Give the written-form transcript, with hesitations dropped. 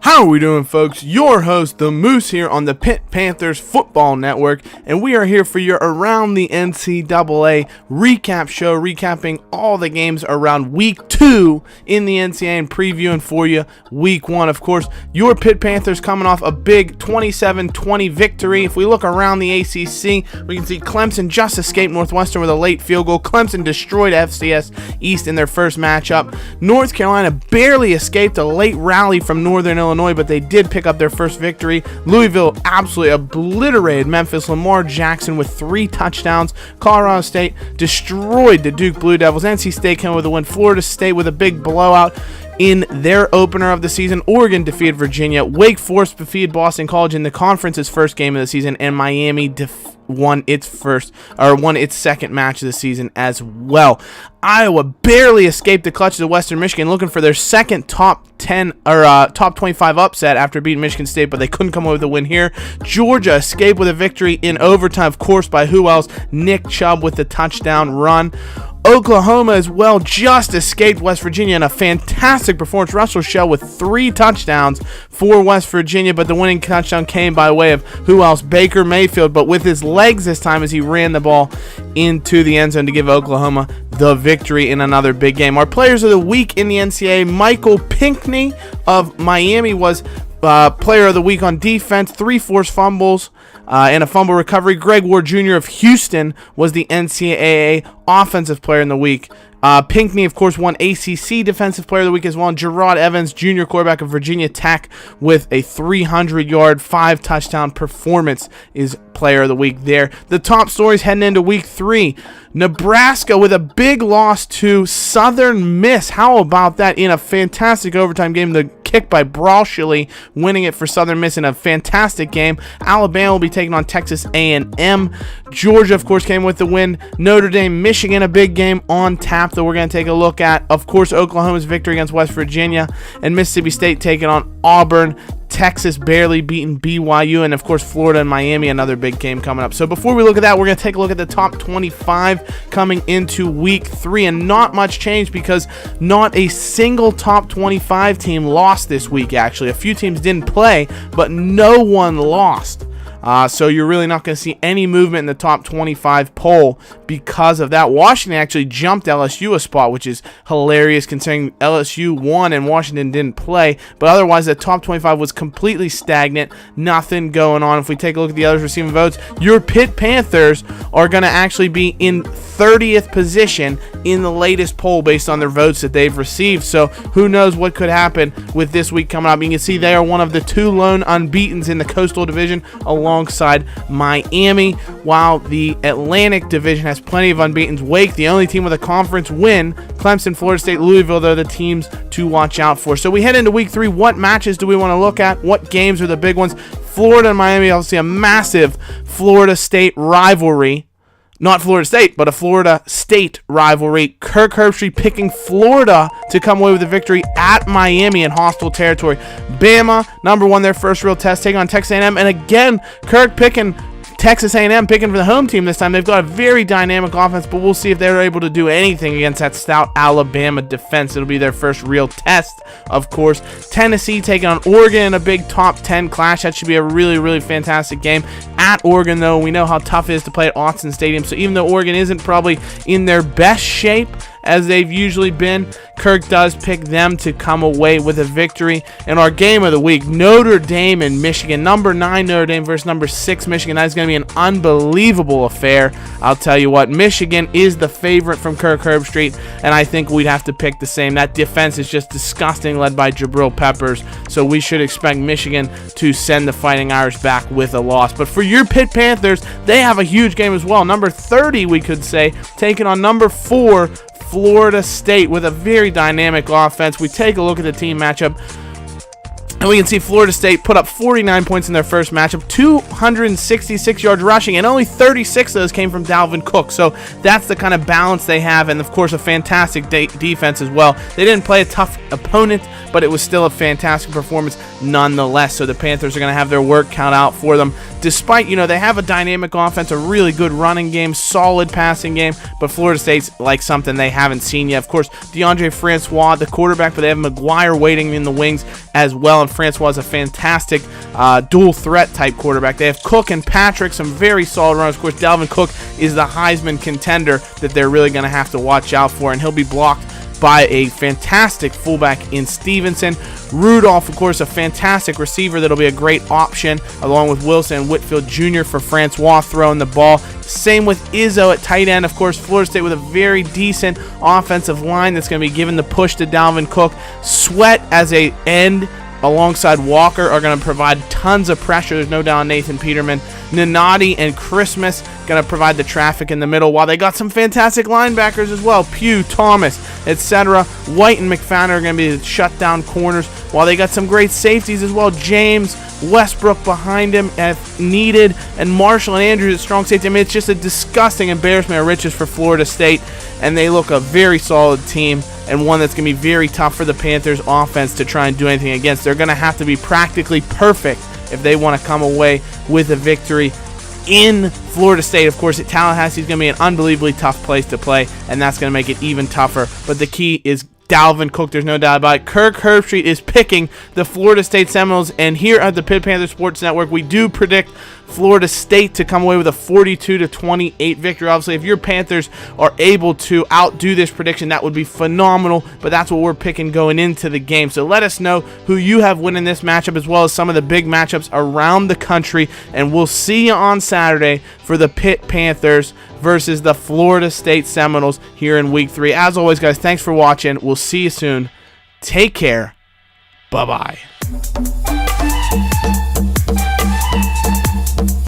How are we doing, folks? Your host, the Moose, here on the Pitt Panthers Football Network, and we are here for your Around the NCAA recap show, recapping all the games around Week 2 in the NCAA and previewing for you Week 1. Of course, your Pitt Panthers coming off a big 27-20 victory. If we look around the ACC, we can see Clemson just escaped Northwestern with a late field goal. Clemson destroyed FCS East in their first matchup. North Carolina barely escaped a late rally from Northern Illinois, but they did pick up their first victory. Louisville absolutely obliterated Memphis. Lamar Jackson with 3 touchdowns. Colorado State destroyed the Duke Blue Devils. NC State came with a win. Florida State with a big blowout in their opener of the season. Oregon defeated Virginia. Wake Forest defeated Boston College in the conference's first game of the season, and Miami won its second match of the season as well. Iowa barely escaped the clutches of Western Michigan, looking for their second top 25 upset after beating Michigan State, but they couldn't come away with a win here. Georgia escaped with a victory in overtime, of course, by who else? Nick Chubb with the touchdown run. Oklahoma as well just escaped West Virginia in a fantastic performance. Russell Shell with 3 touchdowns for West Virginia, but the winning touchdown came by way of who else? Baker Mayfield, but with his legs this time as he ran the ball into the end zone to give Oklahoma the victory in another big game. Our players of the week in the NCAA, Michael Pinckney of Miami was player of the week on defense, 3 forced fumbles and a fumble recovery. Greg Ward Jr. of Houston was the NCAA offensive player in the week. Pinckney, of course, won ACC Defensive Player of the Week as well. And Gerard Evans, Jr., quarterback of Virginia Tech, with a 300-yard, 5-touchdown performance, is Player of the Week there. The top stories heading into Week 3. Nebraska with a big loss to Southern Miss. How about that in a fantastic overtime game? The kick by Braucheli winning it for Southern Miss in a fantastic game. Alabama will be taking on Texas A&M. Georgia, of course, came with the win. Notre Dame, Michigan, a big game on tap that we're going to take a look at. Of course, Oklahoma's victory against West Virginia, and Mississippi State taking on Auburn. Texas barely beating BYU, and of course Florida and Miami, another big game coming up. So before we look at that, we're going to take a look at the top 25 coming into Week 3, and not much change because not a single top 25 team lost this week. Actually, a few teams didn't play, but no one lost. So you're really not going to see any movement in the top 25 poll because of that. Washington actually jumped LSU a spot, which is hilarious considering LSU won and Washington didn't play. But otherwise, the top 25 was completely stagnant. Nothing going on. If we take a look at the others receiving votes, your Pitt Panthers are going to actually be in 30th position in the latest poll based on their votes that they've received. So who knows what could happen with this week coming up. You can see they are one of the 2 lone unbeatens in the Coastal Division alongside Miami, while the Atlantic Division has plenty of unbeatens. Wake, the only team with a conference win. Clemson, Florida State, Louisville, they're the teams to watch out for. So we head into Week 3. What matches do we want to look at? What games are the big ones? Florida and Miami, obviously a massive Florida State rivalry. Not Florida State, but a Florida State rivalry. Kirk Herbstreit picking Florida to come away with a victory at Miami in hostile territory. Bama, number 1, their first real test, taking on Texas A&M. And again, Kirk picking Texas A&M, picking for the home team this time. They've got a very dynamic offense, but we'll see if they're able to do anything against that stout Alabama defense. It'll be their first real test, of course. Tennessee taking on Oregon in a big top 10 clash. That should be a really, really fantastic game. At Oregon, though, we know how tough it is to play at Autzen Stadium, so even though Oregon isn't probably in their best shape as they've usually been, Kirk does pick them to come away with a victory. And our game of the week, Notre Dame and Michigan. Number 9 Notre Dame versus number 6 Michigan. That is going to be an unbelievable affair. I'll tell you what, Michigan is the favorite from Kirk Herbstreit, and I think we'd have to pick the same. That defense is just disgusting, led by Jabril Peppers, so we should expect Michigan to send the Fighting Irish back with a loss. But for your Pitt Panthers, they have a huge game as well. Number 30, we could say, taking on number 4 Florida State with a very dynamic offense. We take a look at the team matchup, and we can see Florida State put up 49 points in their first matchup, 266 yards rushing, and only 36 of those came from Dalvin Cook. So that's the kind of balance they have, and of course a fantastic defense as well. They didn't play a tough opponent, but it was still a fantastic performance nonetheless. So the Panthers are going to have their work cut out for them. despite, they have a dynamic offense, a really good running game, solid passing game, but Florida State's like something they haven't seen yet. Of course, DeAndre Francois, the quarterback, but they have McGuire waiting in the wings as well, and Francois is a fantastic dual threat type quarterback. They have Cook and Patrick, some very solid runners. Of course, Dalvin Cook is the Heisman contender that they're really going to have to watch out for, and he'll be blocked by a fantastic fullback in Stevenson. Rudolph, of course, a fantastic receiver that'll be a great option, along with Wilson and Whitfield Jr. for Francois throwing the ball. Same with Izzo at tight end. Of course, Florida State with a very decent offensive line that's going to be giving the push to Dalvin Cook. Sweat as a end alongside Walker are going to provide tons of pressure. There's no doubt on Nathan Peterman. Nunati and Christmas going to provide the traffic in the middle, while they got some fantastic linebackers as well. Pugh, Thomas, etc. White and McFadden are going to be the shutdown corners, while they got some great safeties as well. James, Westbrook behind him if needed, and Marshall and Andrews at strong safety. I mean, it's just a disgusting embarrassment of riches for Florida State, and they look a very solid team, and one that's going to be very tough for the Panthers offense to try and do anything against. They're going to have to be practically perfect if they want to come away with a victory in Florida State. Of course, at Tallahassee is going to be an unbelievably tough place to play, and that's going to make it even tougher. But the key is Dalvin Cook, there's no doubt about it. Kirk Herbstreit is picking the Florida State Seminoles, and here at the Pitt Panthers Sports Network, we do predict Florida State to come away with a 42-28 victory. Obviously, if your Panthers are able to outdo this prediction, that would be phenomenal, but that's what we're picking going into the game. So let us know who you have winning this matchup, as well as some of the big matchups around the country, and we'll see you on Saturday for the Pitt Panthers versus the Florida State Seminoles here in Week 3. As always, guys, thanks for watching. We'll see you soon. Take care. Bye-bye.